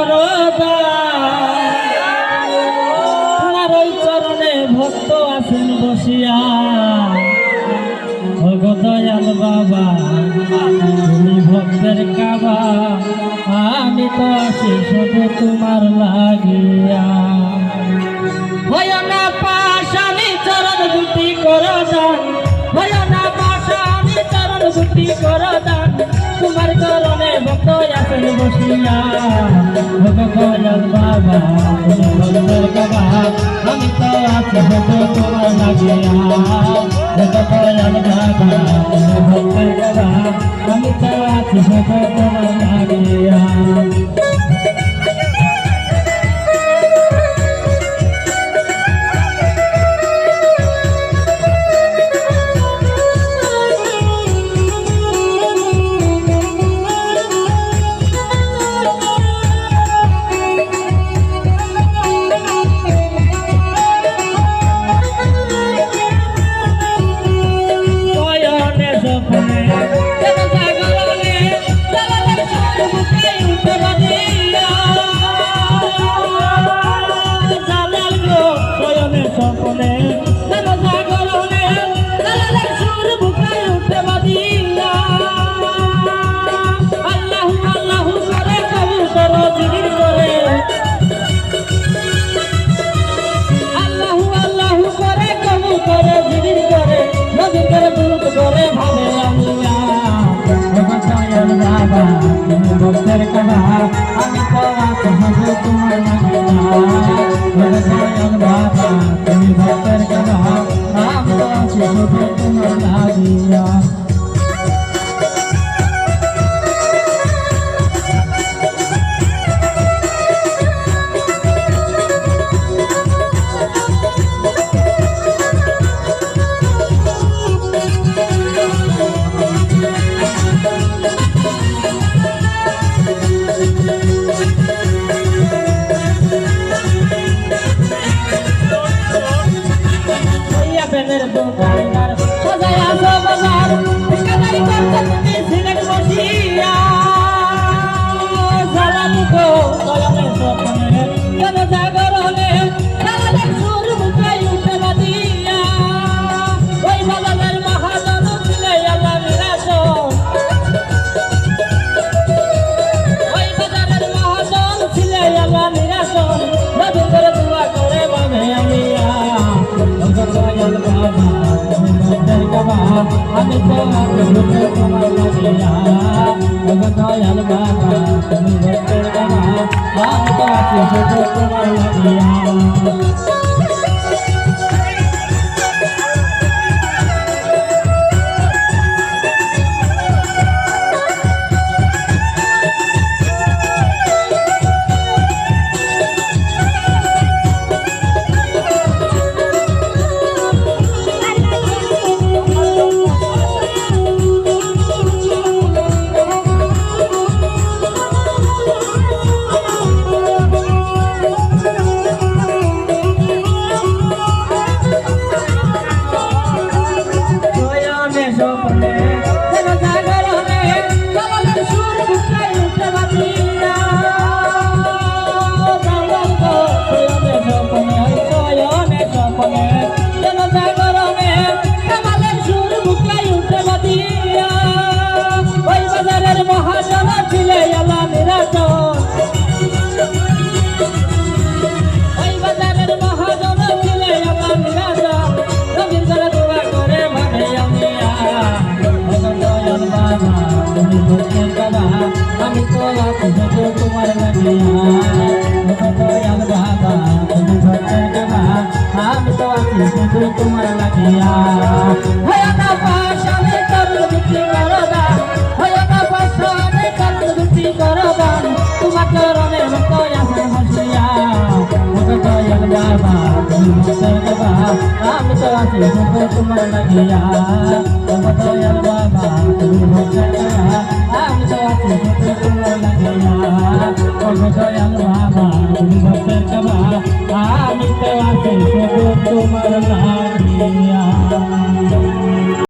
করো তোমার ওই চরণে ভক্ত আছেন বসিয়া ওগো দয়াল বাবা তুমি ভক্তের কাবা আমি তো আছি শুধু তোমার লাগিয়া হয় না পাশ আমি চরণ দুটি করো দান হয় না পাশ আমি চরণ দুটি করো দান তোমার চরণে ভক্ত আছেন বসিয়া ওগো দয়াল বাবা তুমি ভক্তের কাবা আমি তো আছি শুধু তোমার লাগিয়া ওগো দয়াল বাবা তুমি ভক্তের কাবা আমি তো আছি শুধু তোমার লাগিয়া ভক্তের কাবা আমি তো আছি শুধু তোমার লাগিয়া বাবা তুমি ভক্তের কাবা আমি তো আছি শুধু তোমার লাগিয়া বেনের দোকানদার সজায় আসো বাজার ঠিকাদারি করতে তুমি সিলেট বসিয়া জ্বালানি গো দয়ালে স্বপ্নে কেন জাগরণে জ্বালালে সুর মুখে উঠে বাদিয়া ওই বাজারের মহাজন ছিলে আল্লাহ নিরাসন ওই বাজারের মহাজন ছিলে আল্লাহ নিরাসন নদী করে দোয়া করে বাবে আমিয়া দয়াল বাবা তুমি ভক্তের কাবা আমি তো আছি শুধু তোমার লাগিয়া ওগো দয়াল বাবা তুমি ভক্তের কাবা আমি তো আছি শুধু তোমার লাগিয়া আমি তো আছি শুধু তোমার লাগিয়া দয়াল বাবা তুমি ভক্তের কাবা আমি তো আছি শুধু তোমার লাগিয়া হয় না পাশ আমি চরণ দুটি করো দান হয় না পাশ আমি চরণ দুটি করো দান তোমার চরণে ভক্ত আছেন বসিয়া দয়াল বাবা তুমি ভক্তের কাবা আমি তো আছি শুধু তোমার লাগিয়া দয়াল